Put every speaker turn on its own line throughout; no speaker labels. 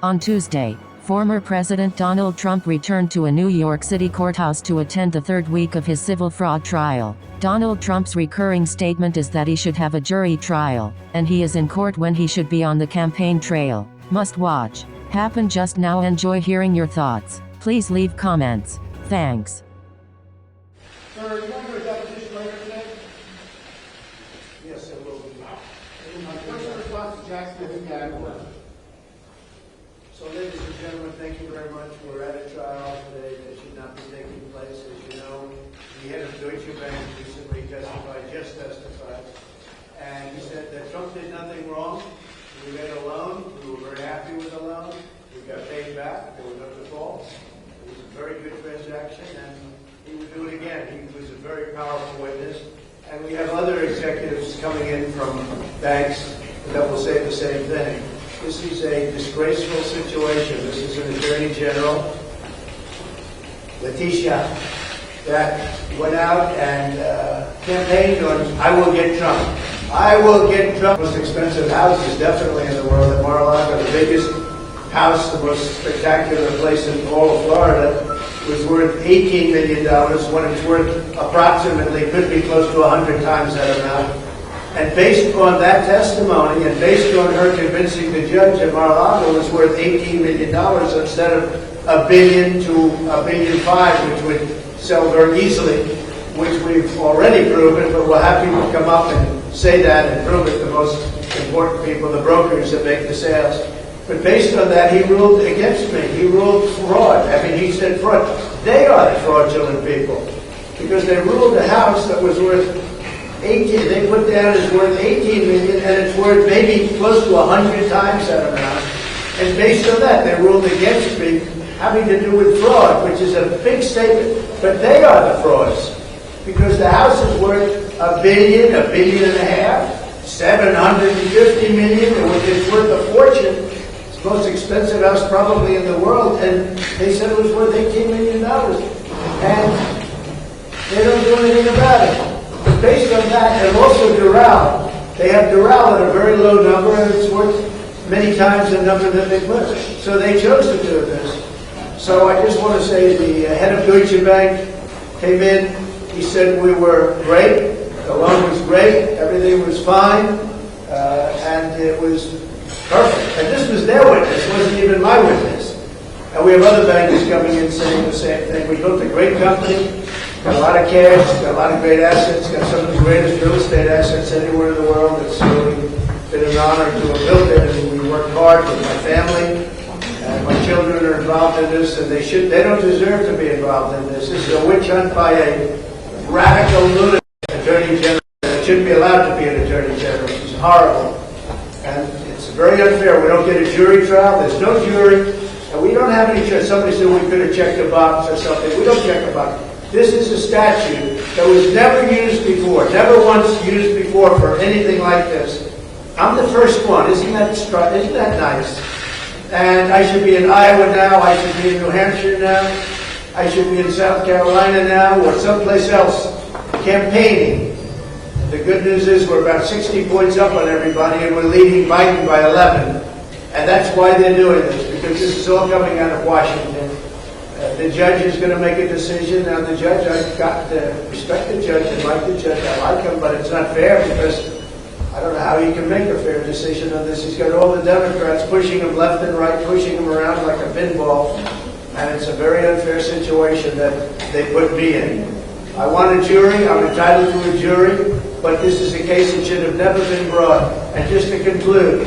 On Tuesday, former President Donald Trump returned to a New York City courthouse to attend the third week of his civil fraud trial. Donald Trump's recurring statement is that he should have a jury trial, and he is in court when he should be on the campaign trail. Must watch. Happened just now. Enjoy hearing your thoughts. Please leave comments. Thanks.
Sir, are you going to a deposition later today? Yes, I will be. What's your response to Jackson? So, ladies and gentlemen, thank you very much. We're at a trial today that should not be taking place. As you know, the head of Deutsche Bank recently testified, and he said that Trump did nothing wrong. We made a loan. We were very happy with the loan. We got paid back. There were no defaults. It was a very good transaction, and he would do it again. He was a very powerful witness. And we have other executives coming in from banks that will say the same thing. This is a disgraceful situation. This is an Attorney General, Letitia, that went out and campaigned on, I will get Trump. I will get Trump. The most expensive houses definitely in the world. In Mar-a-Lago, the biggest house, the most spectacular place in all of Florida, was worth $18 million when it's worth approximately, could be close to 100 times that amount. And based on that testimony and based on her convincing the judge that Mar-a-Lago was worth $18 million instead of $1 billion to $1.5 billion, which would sell very easily, which we've already proven, but we'll have people come up and say that and prove it, the most important people, the brokers that make the sales. But based on that, he ruled against me. He ruled fraud. I mean, he said fraud. They are the fraudulent people because they ruled a house that was worth 18. They put down it's worth 18 million, and it's worth maybe close to 100 times that amount. And based on that, they ruled against me, having to do with fraud, which is a big statement. But they are the frauds because the house is worth $1 billion, $1.5 billion, $750 million, which is worth a fortune. It's the most expensive house probably in the world, and they said it was worth $18 million, and they don't do anything about it. But based on that, and also Doral, they have Doral at a very low number, and it's worth many times the number that they put. So they chose to do this. So I just want to say the head of Deutsche Bank came in. He said we were great. The loan was great. Everything was fine. And it was perfect. And this was their witness. It wasn't even my witness. And we have other bankers coming in saying the same thing. We built a great company. Got a lot of cash, got a lot of great assets, got some of the greatest real estate assets anywhere in the world. It's really been an honor to have built it, and we worked hard with my family, and my children are involved in this, and they don't deserve to be involved in this. This is a witch hunt by a radical lunatic attorney general. It shouldn't be allowed to be an attorney general. She's horrible, and it's very unfair. We don't get a jury trial. There's no jury, and we don't have any choice. Somebody said we could have checked a box or something. We don't check a box. This is a statute that was never used before, never once used before for anything like this. I'm the first one. Isn't that nice? And I should be in Iowa now. I should be in New Hampshire now. I should be in South Carolina now or someplace else campaigning. The good news is we're about 60 points up on everybody, and we're leading Biden by 11. And that's why they're doing this, because this is all coming out of Washington. The judge is going to make a decision. Now, the judge, I've got to respect the judge and like the judge. I like him, but it's not fair because I don't know how he can make a fair decision on this. He's got all the Democrats pushing him left and right, pushing him around like a pinball, and it's a very unfair situation that they put me in. I want a jury. I'm entitled to a jury, but this is a case that should have never been brought. And just to conclude,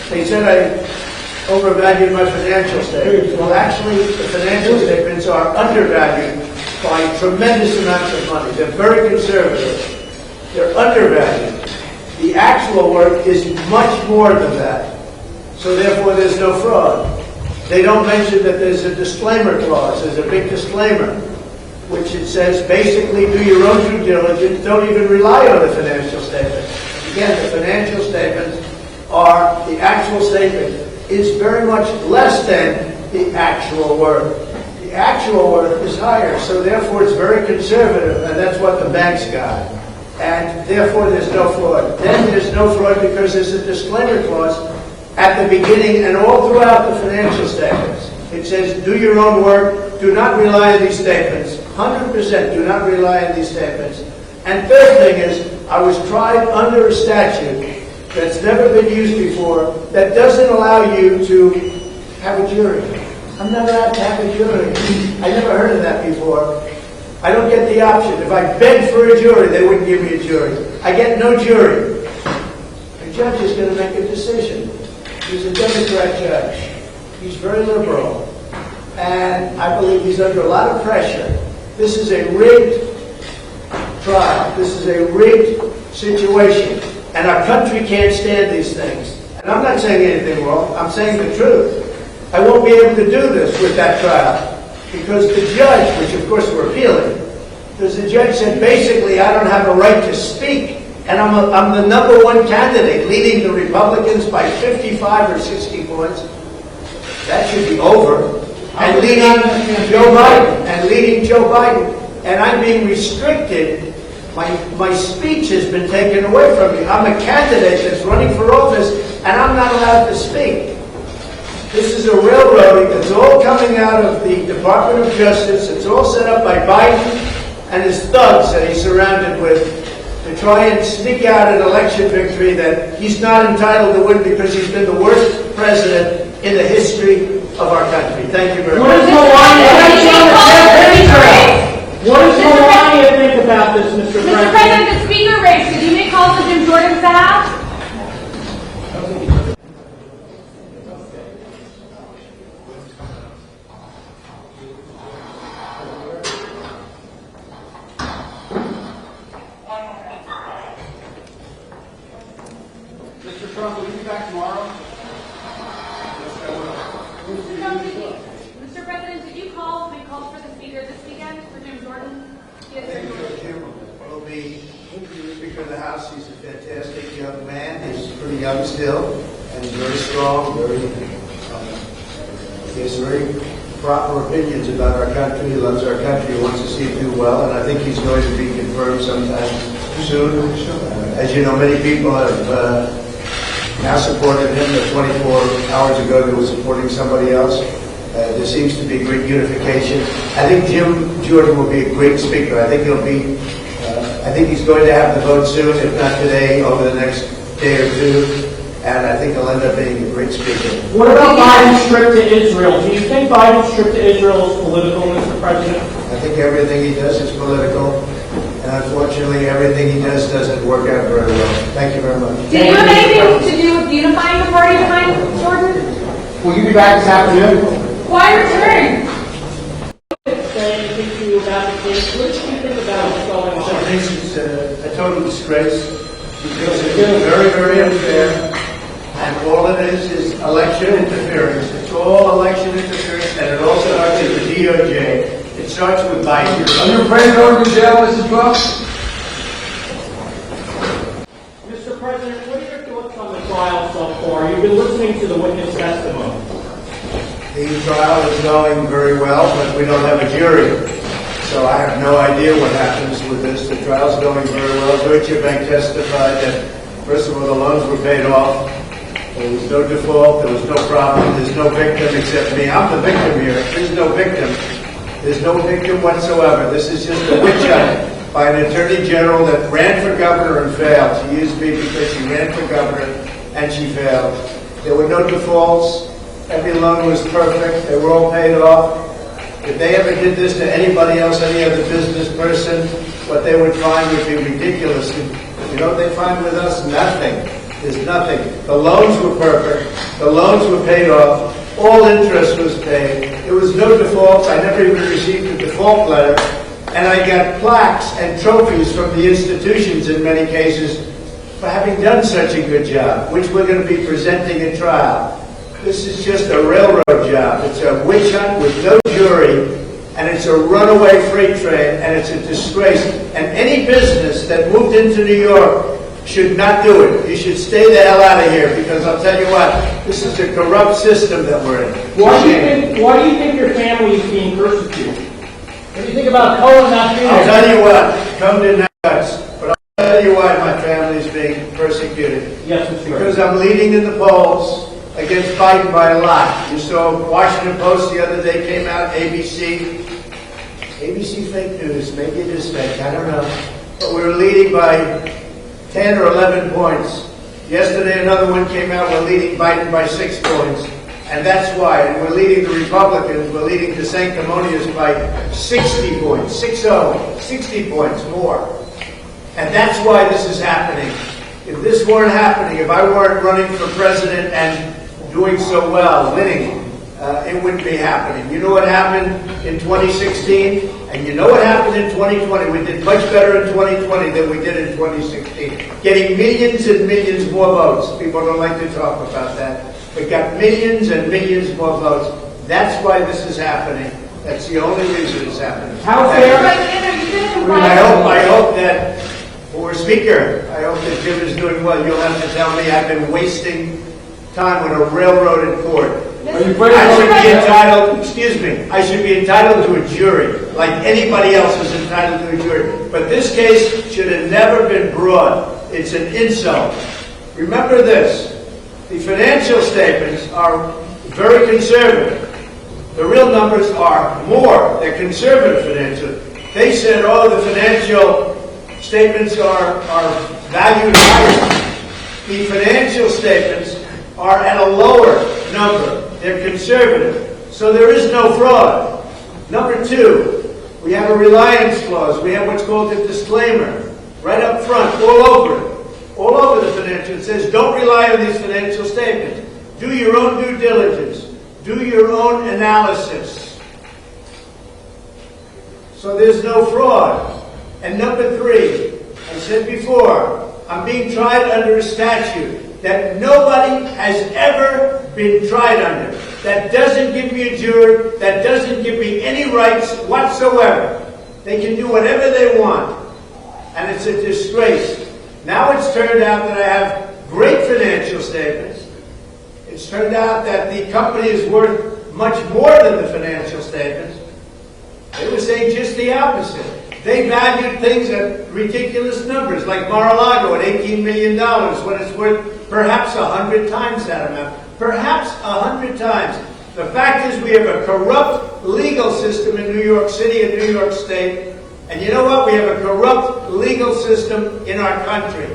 they said I overvalued my financial statements. Well, actually, the financial statements are undervalued by tremendous amounts of money. They're very conservative. They're undervalued. The actual work is much more than that. So therefore, there's no fraud. They don't mention that there's a disclaimer clause. There's a big disclaimer, which it says, basically, do your own due diligence. Don't even rely on the financial statements. Again, the financial statements are the actual statement is very much less than the actual work. The actual work is higher, so therefore it's very conservative, and that's what the banks got. And therefore there's no fraud. Then there's no fraud because there's a disclaimer clause, at the beginning and all throughout the financial statements. It says, do your own work, do not rely on these statements. 100% do not rely on these statements. And third thing is, I was tried under a statute that's never been used before that doesn't allow you to have a jury. I'm not allowed to have a jury. I never heard of that before. I don't get the option. If I begged for a jury, they wouldn't give me a jury. I get no jury. The judge is going to make a decision. He's a Democrat judge. He's very liberal. And I believe he's under a lot of pressure. This is a rigged trial. This is a rigged situation. And our country can't stand these things. And I'm not saying anything wrong. I'm saying the truth. I won't be able to do this with that trial. Because the judge, which of course we're appealing, because the judge said basically I don't have a right to speak. And I'm the number one candidate leading the Republicans by 55 or 60 points. That should be over. And leading Joe Biden. And I'm being restricted. My speech has been taken away from me. I'm a candidate that's running for office, and I'm not allowed to speak. This is a railroading that's all coming out of the Department of Justice. It's all set up by Biden and his thugs that he's surrounded with to try and sneak out an election victory that he's not entitled to win because he's been the worst president in the history of our country. Thank you very much.
What does Melania think about this, Mr. President?
Mr. President, the speaker race, did you make calls to Jim Jordan's behalf?
Mr. Trump, will you be back tomorrow?
Mr. President, did you make calls for the speaker this weekend for Jim Jordan?
Jim will be the Speaker of the House. He's a fantastic young man. He's pretty young still, and he's very strong. He has very proper opinions about our country. He loves our country. He wants to see it do well, and I think he's going to be confirmed sometime soon. As you know, many people have now supported him. 24 hours ago, they were supporting somebody else. There seems to be great unification. I think Jim Jordan will be a great speaker. I think he's going to have the vote soon, if not today, over the next day or two. And I think he'll end up being a great speaker.
What about Biden's trip to Israel? Do you think Biden's trip to Israel is political, Mr. President?
I think everything he does is political. And unfortunately, everything he does doesn't work out very well. Thank you very much.
Did you have anything to do with unifying the party behind Jordan?
Will you be back this afternoon?
Why return?
Say anything to you about the case? What do you think about what's going on?
I think it's a total disgrace because it is very, very unfair. And all it is election interference. It's all election interference, and it all starts at the DOJ. It starts with Biden.
Are you afraid to go to jail, Mrs. Brooks?
Mr. President, what are your thoughts on the trial so far? You've been listening to the witness testimony.
The trial is going very well, but we don't have a jury. So I have no idea what happens with this. The trial's going very well. Deutsche Bank testified that, first of all, the loans were paid off. There was no default. There was no problem. There's no victim except me. I'm the victim here. There's no victim. There's no victim whatsoever. This is just a witch hunt by an attorney general that ran for governor and failed. She used me because she ran for governor and she failed. There were no defaults. Every loan was perfect. They were all paid off. If they ever did this to anybody else, any other business person, what they would find would be ridiculous. You know what they find with us? Nothing. There's nothing. The loans were perfect. The loans were paid off. All interest was paid. There was no default. I never even received a default letter. And I got plaques and trophies from the institutions in many cases for having done such a good job, which we're going to be presenting at trial. This is just a railroad job. It's a witch hunt with no jury, and it's a runaway freight train, and it's a disgrace. And any business that moved into New York should not do it. You should stay the hell out of here, because I'll tell you what, this is a corrupt system that we're in.
Why do you think your family is being persecuted? What do you think about Cohen not being
I'll
there?
tell you what, come to nuts, but I'll tell you why my family is being persecuted.
Yes, Mr.
Because I'm leading in the polls against Biden by a lot. You saw Washington Post the other day came out, ABC fake news, maybe it is fake, I don't know. But we were leading by 10 or 11 points. Yesterday another one came out, we're leading Biden by 6 points. And that's why, and we're leading the Republicans, we're leading the sanctimonious by 60 points, 60 points more. And that's why this is happening. If this weren't happening, if I weren't running for president and doing so well, winning, it wouldn't be happening. You know what happened in 2016? And you know what happened in 2020? We did much better in 2020 than we did in 2016. Getting millions and millions more votes. People don't like to talk about that. But got millions and millions more votes. That's why this is happening. That's the only reason it's happening.
How fair?
I hope that, for Speaker, I hope that Jim is doing well. You'll have to tell me I've been wasting time with a railroad in court.
Are you afraid
I should be
of
entitled, excuse me, I should be entitled to a jury, like anybody else is entitled to a jury. But this case should have never been brought. It's an insult. Remember this, the financial statements are very conservative. The real numbers are more. They're conservative financial. They said, oh, the financial statements are valued higher. The financial statements are at a lower number. They're conservative. So there is no fraud. Number 2, we have a reliance clause. We have what's called a disclaimer. Right up front, all over it. All over the financial. It says, don't rely on these financial statements. Do your own due diligence. Do your own analysis. So there's no fraud. And number 3, I said before, I'm being tried under a statute that nobody has ever been tried under. That doesn't give me a jury, that doesn't give me any rights whatsoever. They can do whatever they want. And it's a disgrace. Now it's turned out that I have great financial statements. It's turned out that the company is worth much more than the financial statements. They were saying just the opposite. They valued things at ridiculous numbers, like Mar-a-Lago at $18 million, when it's worth perhaps 100 times that amount. Perhaps 100 times. The fact is we have a corrupt legal system in New York City and New York State. And you know what? We have a corrupt legal system in our country.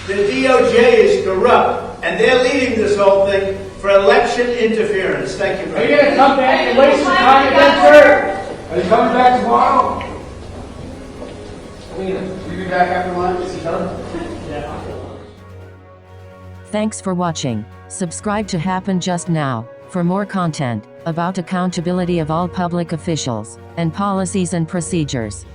The DOJ is corrupt, and they're leading this whole thing for election interference. Thank you
Are
very
you
much.
going to come back and waste your time again, sir?
Are you coming back tomorrow? Will you be back after lunch? Is it done?
Thanks for watching. Subscribe to Happen Just Now for more content about accountability of all public officials and policies and procedures.